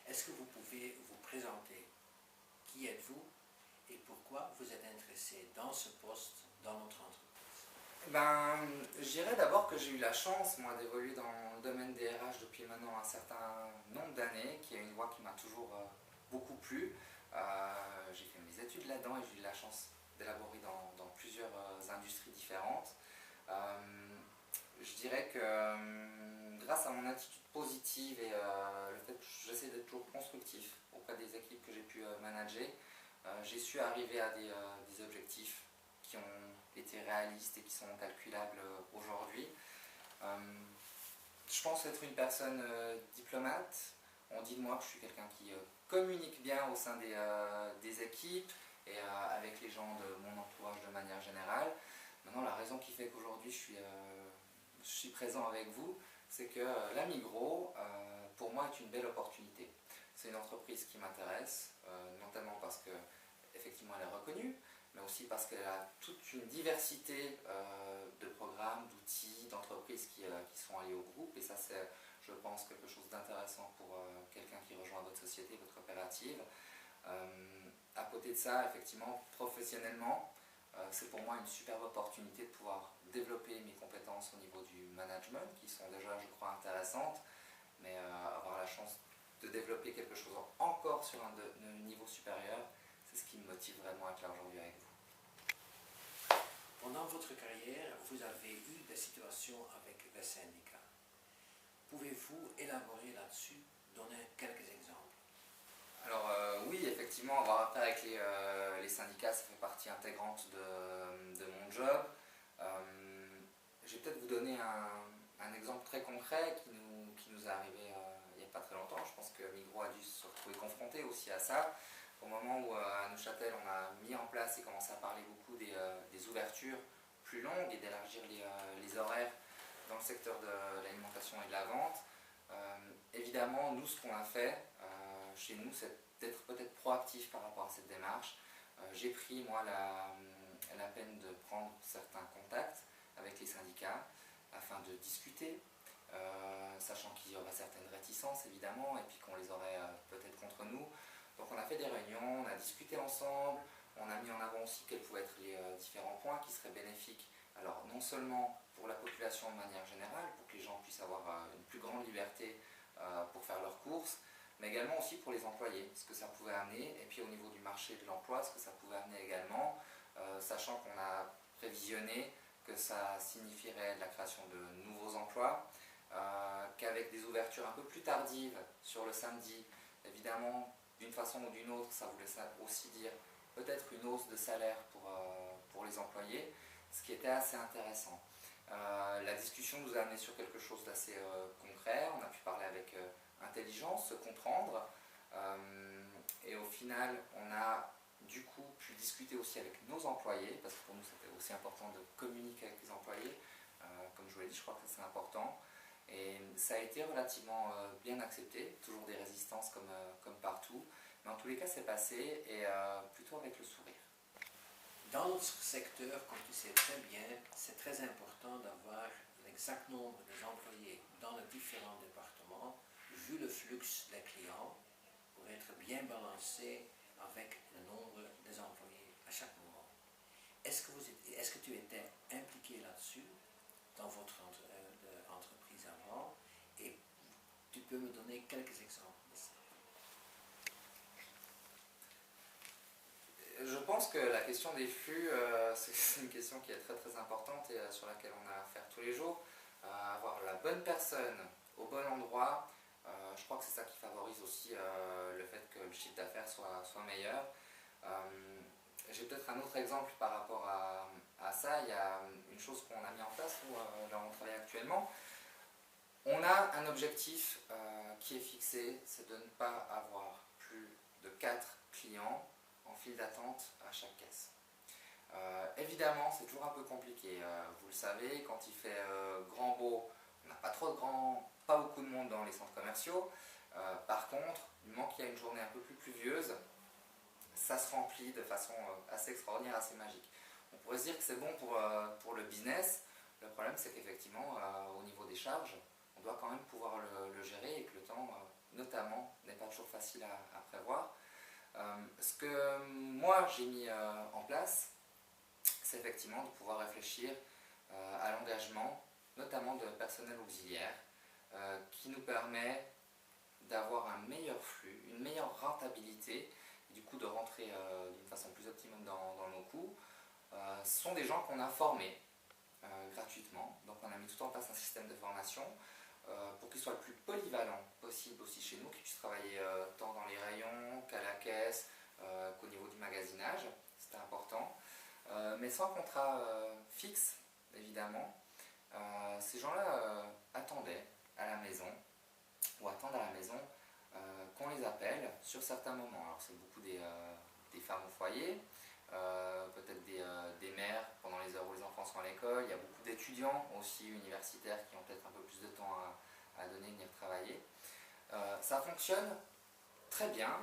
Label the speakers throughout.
Speaker 1: Est-ce que vous pouvez vous présenter? Qui êtes-vous et pourquoi vous êtes intéressé dans ce poste, dans notre entreprise?
Speaker 2: Je dirais d'abord que j'ai eu la chance, moi, d'évoluer dans le domaine des RH depuis maintenant un certain nombre d'années, qui est une voie qui m'a toujours beaucoup plu. J'ai fait mes études là-dedans et j'ai eu la chance d'élaborer dans plusieurs industries différentes. Je dirais que grâce à mon attitude positive et le fait que j'essaie d'être toujours constructif auprès des équipes que j'ai pu manager, j'ai su arriver à des objectifs qui ont été réalistes et qui sont calculables aujourd'hui. Je pense être une personne diplomate. On dit de moi que je suis quelqu'un qui communique bien au sein des équipes et avec les gens de mon entourage de manière générale. Maintenant, la raison qui fait qu'aujourd'hui je suis présent avec vous, c'est que la Migros, pour moi, est une belle opportunité. C'est une entreprise qui m'intéresse, notamment parce que effectivement elle est reconnue, mais aussi parce qu'elle a toute une diversité de programmes, d'outils, d'entreprises qui sont alliés au groupe, et ça c'est, je pense, quelque chose d'intéressant pour quelqu'un qui rejoint votre société, votre coopérative. À côté de ça, effectivement, professionnellement, c'est pour moi une superbe opportunité de pouvoir développer mes compétences au niveau du management, qui sont déjà, je crois, intéressantes, mais avoir la chance de développer quelque chose encore sur un niveau supérieur, c'est ce qui me motive vraiment à être là aujourd'hui avec vous.
Speaker 1: Pendant votre carrière, vous avez eu des situations avec les syndicats. Pouvez-vous élaborer là-dessus, donner quelques exemples?
Speaker 2: Alors oui, effectivement, avoir affaire avec les syndicats, ça fait partie intégrante de mon job. Je vais peut-être vous donner un exemple très concret qui nous est arrivé il n'y a pas très longtemps. Je pense que Migros a dû se retrouver confronté aussi à ça. Au moment où à Neuchâtel on a mis en place et commencé à parler beaucoup des ouvertures plus longues et d'élargir les horaires dans le secteur de l'alimentation et de la vente, évidemment nous ce qu'on a fait chez nous c'est d'être peut-être proactif par rapport à cette démarche. J'ai pris moi la peine de prendre certains contacts avec les syndicats afin de discuter, sachant qu'il y aurait certaines réticences évidemment et puis qu'on les aurait peut-être contre nous. Donc on a fait des réunions, on a discuté ensemble, on a mis en avant aussi quels pouvaient être les différents points qui seraient bénéfiques, alors non seulement pour la population de manière générale, pour que les gens puissent avoir une plus grande liberté pour faire leurs courses, mais également aussi pour les employés, ce que ça pouvait amener, et puis au niveau du marché de l'emploi, ce que ça pouvait amener également, sachant qu'on a prévisionné que ça signifierait la création de nouveaux emplois, qu'avec des ouvertures un peu plus tardives sur le samedi, évidemment, d'une façon ou d'une autre, ça voulait aussi dire peut-être une hausse de salaire pour les employés, ce qui était assez intéressant. La discussion nous a amené sur quelque chose d'assez concret, on a pu parler avec intelligence, se comprendre, et au final, on a du coup pu discuter aussi avec nos employés, parce que pour nous c'était aussi important de communiquer avec les employés, comme je vous l'ai dit, je crois que c'est important. Et ça a été relativement bien accepté, toujours des résistances comme partout, mais en tous les cas c'est passé et plutôt avec le sourire.
Speaker 1: Dans notre secteur, comme tu sais très bien, c'est très important d'avoir l'exact nombre des employés dans les différents départements, vu le flux des clients, pour être bien balancé avec le nombre des employés à chaque moment. Est-ce que tu étais impliqué là-dessus dans votre entreprise avant, et tu peux me donner quelques exemples de ça?
Speaker 2: Je pense que la question des flux, c'est une question qui est très très importante et sur laquelle on a à faire tous les jours. Avoir la bonne personne au bon endroit, je crois que c'est ça qui favorise aussi le fait que le chiffre d'affaires soit meilleur. J'ai peut-être un autre exemple par rapport à ça. Il y a une chose qu'on a mis en place, nous, là où on travaille actuellement. On a un objectif qui est fixé, c'est de ne pas avoir plus de 4 clients en file d'attente à chaque caisse. Évidemment, c'est toujours un peu compliqué. Vous le savez, quand il fait grand beau, on n'a pas pas beaucoup de monde dans les centres commerciaux. Par contre, du moment qu'il y a une journée un peu plus pluvieuse, ça se remplit de façon assez extraordinaire, assez magique. On pourrait se dire que c'est bon pour le business. Le problème, c'est qu'effectivement, au niveau des charges, on doit quand même pouvoir le gérer et que le temps notamment, n'est pas toujours facile à prévoir. Ce que moi j'ai mis en place, c'est effectivement de pouvoir réfléchir à l'engagement, notamment de personnel auxiliaire, qui nous permet d'avoir un meilleur flux, une meilleure rentabilité, et du coup de rentrer d'une façon plus optimum dans nos coûts. Ce sont des gens qu'on a formés gratuitement, donc on a mis tout en place un système de formation pour qu'ils soient le plus polyvalent possible aussi chez nous, qu'ils puissent travailler tant dans les rayons qu'à la caisse, qu'au niveau du magasinage, c'était important, mais sans contrat fixe évidemment. Ces gens-là attendaient à la maison, ou attendent à la maison qu'on les appelle sur certains moments. Alors c'est beaucoup des femmes au foyer, peut-être des mères pendant les heures où les enfants sont à l'école. Il y a beaucoup d'étudiants aussi universitaires qui ont peut-être un peu plus de temps à donner, venir travailler. Ça fonctionne très bien.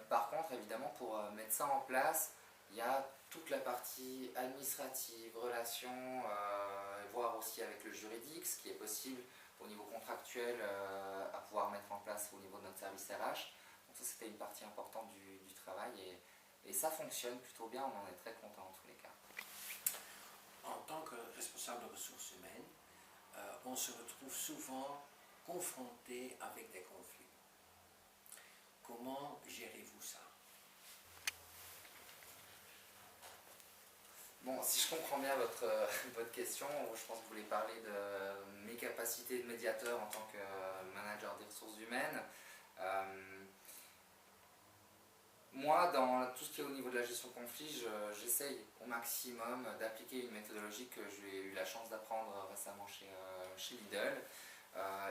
Speaker 2: Par contre, évidemment, pour mettre ça en place, il y a toute la partie administrative, relations, voire aussi avec le juridique, ce qui est possible au niveau contractuel à pouvoir mettre en place au niveau de notre service RH. Donc ça, c'était une partie importante du travail et ça fonctionne plutôt bien, on en est très content en tous les cas.
Speaker 1: En tant que responsable de ressources humaines, on se retrouve souvent confronté avec des conflits. Comment gérez-vous ça?
Speaker 2: Bon, si je comprends bien votre question, je pense que vous voulez parler de mes capacités de médiateur en tant que manager des ressources humaines. Moi, dans tout ce qui est au niveau de la gestion de conflit, j'essaye au maximum d'appliquer une méthodologie que j'ai eu la chance d'apprendre récemment chez Lidl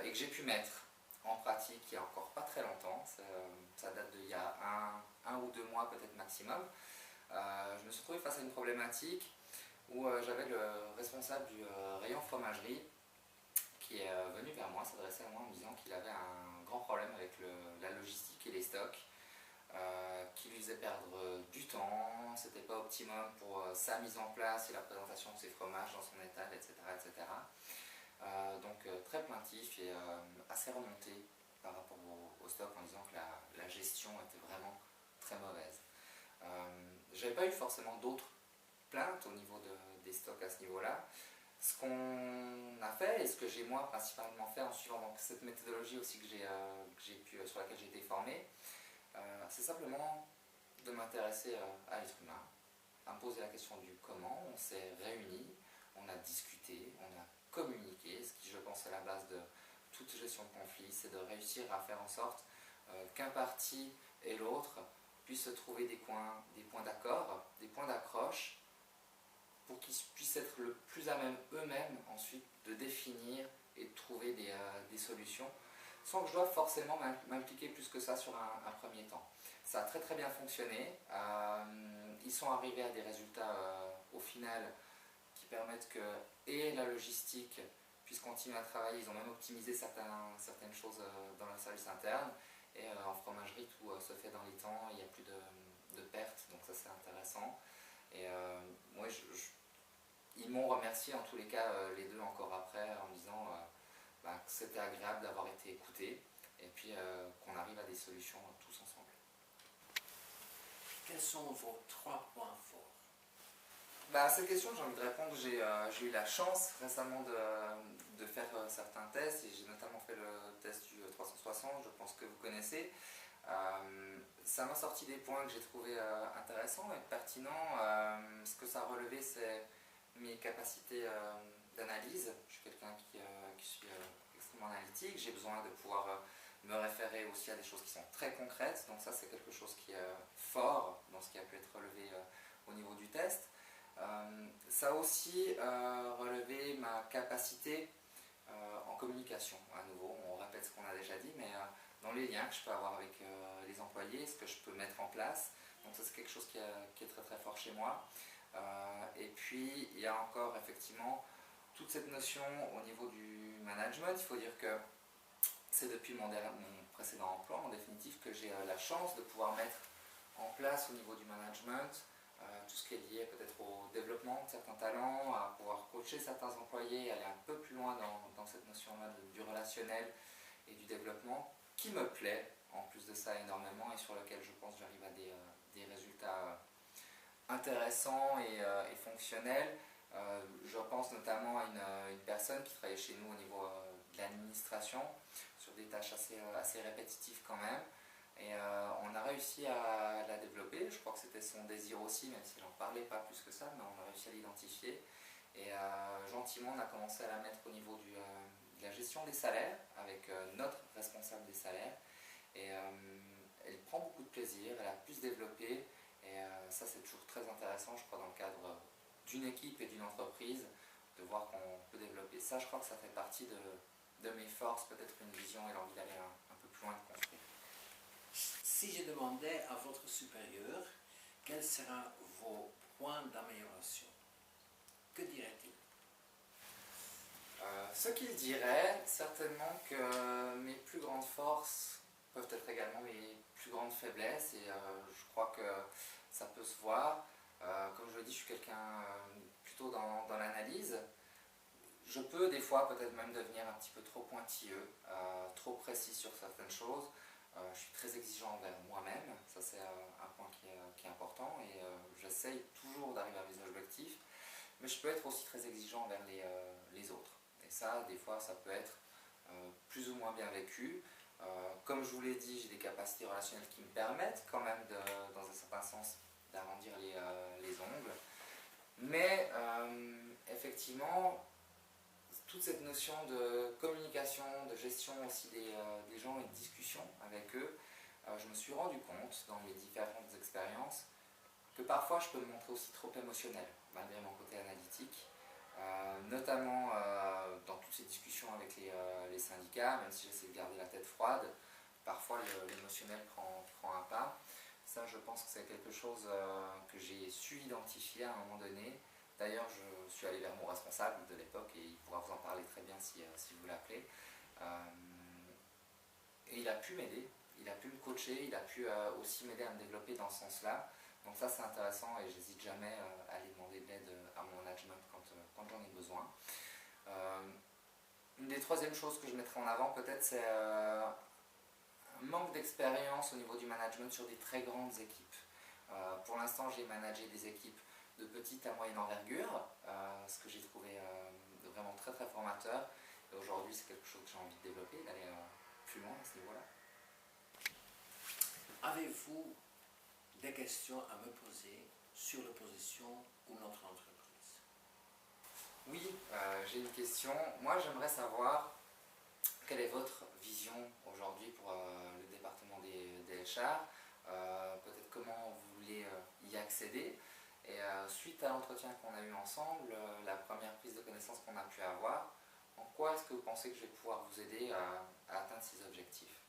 Speaker 2: et que j'ai pu mettre en pratique il n'y a encore pas très longtemps. Ça date d'il y a un ou 2 mois peut-être maximum. Je me suis retrouvé face à une problématique où j'avais le responsable du rayon fromagerie qui est venu vers moi, s'adresser à moi en me disant qu'il avait un grand problème avec la logistique et les stocks, qui lui faisait perdre du temps, c'était pas optimum pour sa mise en place et la présentation de ses fromages dans son étal, etc. etc. Donc très plaintif et assez remonté par rapport au stock en disant que la gestion était vraiment très mauvaise. J'avais pas eu forcément d'autres plaintes au niveau des stocks à ce niveau-là. Ce qu'on a fait et ce que j'ai moi principalement fait en suivant donc, cette méthodologie aussi sur laquelle j'ai été formé, c'est simplement de m'intéresser à l'être humain, à me poser la question du comment. On s'est réunis, on a discuté, on a communiqué, ce qui je pense est la base de toute gestion de conflit, c'est de réussir à faire en sorte qu'un parti et l'autre puissent trouver des points d'accord, des points d'accroche, pour qu'ils puissent être le plus à même eux-mêmes ensuite de définir et de trouver des solutions, sans que je doive forcément m'impliquer plus que ça sur un premier temps. Ça a très très bien fonctionné, ils sont arrivés à des résultats au final qui permettent que la logistique puisse continuer à travailler, ils ont même optimisé certaines choses dans leur service interne, et en fromagerie tout se fait dans les temps, il n'y a plus de pertes, donc ça c'est intéressant. Et moi, ils m'ont remercié en tous les cas, les deux encore après, en me disant que c'était agréable d'avoir été écouté et puis qu'on arrive à des solutions tous ensemble.
Speaker 1: Quels sont vos 3 points forts?
Speaker 2: À cette question, j'ai envie de répondre. J'ai eu la chance récemment de faire certains tests et j'ai notamment fait le test du 360, je pense que vous connaissez. Ça m'a sorti des points que j'ai trouvé intéressants et pertinents. Ce que ça a relevé, c'est mes capacités d'analyse. Je suis quelqu'un qui suis extrêmement analytique. J'ai besoin de pouvoir me référer aussi à des choses qui sont très concrètes. Donc ça, c'est quelque chose qui est fort dans ce qui a pu être relevé au niveau du test. Ça a aussi relevé ma capacité en communication. À nouveau, on répète ce qu'on a déjà dit, mais dans les liens que je peux avoir avec les employés, ce que je peux mettre en place. Donc ça, c'est quelque chose qui est très très fort chez moi. Et puis, il y a encore effectivement toute cette notion au niveau du management. Il faut dire que c'est depuis mon précédent emploi, en définitive, que j'ai la chance de pouvoir mettre en place au niveau du management tout ce qui est lié peut-être au développement de certains talents, à pouvoir coacher certains employés, aller un peu plus loin dans cette notion-là du relationnel et du développement, qui me plaît, en plus de ça énormément, et sur lequel je pense que j'arrive à des résultats intéressants et fonctionnels. Je pense notamment à une personne qui travaillait chez nous au niveau de l'administration, sur des tâches assez répétitives quand même. Et on a réussi à la développer. Je crois que c'était son désir aussi, même s'il n'en parlait pas plus que ça, mais on a réussi à l'identifier. Et gentiment, on a commencé à la mettre au niveau de la gestion des salaires, avec notre responsable des salaires. Et elle prend beaucoup de plaisir, elle a pu se développer. Et ça, c'est toujours très intéressant, je crois, dans le cadre d'une équipe et d'une entreprise, de voir qu'on peut développer ça. Je crois que ça fait partie de mes forces, peut-être une vision et l'envie d'aller un peu plus loin de construire.
Speaker 1: Si je demandais à votre supérieur quels seront vos points d'amélioration, que dirait-il?
Speaker 2: Ce qu'il dirait, certainement que mes plus grandes forces peuvent être également mes plus grandes faiblesses, et je crois que ça peut se voir. Comme je le dis, je suis quelqu'un plutôt dans l'analyse. Je peux des fois peut-être même devenir un petit peu trop pointilleux, trop précis sur certaines choses. Je suis très exigeant envers moi-même, ça c'est un point qui est important, et j'essaye toujours d'arriver à mes objectifs, mais je peux être aussi très exigeant envers les autres. Et ça, des fois, ça peut être plus ou moins bien vécu. Comme je vous l'ai dit, j'ai des capacités relationnelles qui me permettent quand même, dans un certain sens, d'arrondir les ongles. Mais effectivement, toute cette notion de communication, de gestion aussi des gens et de discussion avec eux, je me suis rendu compte dans mes différentes expériences que parfois je peux me montrer aussi trop émotionnel, malgré mon côté analytique, notamment dans toutes ces discussions avec les syndicats, même si j'essaie de garder la tête froide, parfois l'émotionnel prend un pas. Ça, je pense que c'est quelque chose que j'ai su identifier à un moment donné. D'ailleurs, je suis allé vers mon responsable de l'époque et il pourra vous en parler très bien si vous l'appelez. Et il a pu m'aider, il a pu me coacher, il a pu aussi m'aider à me développer dans ce sens-là. Donc ça, c'est intéressant et j'hésite jamais à aller demander de l'aide à mon management quand j'en ai besoin. Une des troisièmes choses que je mettrais en avant, peut-être, c'est un manque d'expérience au niveau du management sur des très grandes équipes. Pour l'instant, j'ai managé des équipes de petite à moyenne envergure, ce que j'ai trouvé vraiment très très formateur. Et aujourd'hui, c'est quelque chose que j'ai envie de développer, d'aller plus loin à ce niveau-là.
Speaker 1: Avez-vous des questions à me poser sur l'opposition ou notre entreprise?
Speaker 2: Oui, j'ai une question. Moi, j'aimerais savoir quelle est votre vision aujourd'hui pour le département des HR, peut-être comment vous voulez y accéder. Et suite à l'entretien qu'on a eu ensemble, la première prise de connaissance qu'on a pu avoir, en quoi est-ce que vous pensez que je vais pouvoir vous aider à atteindre ces objectifs?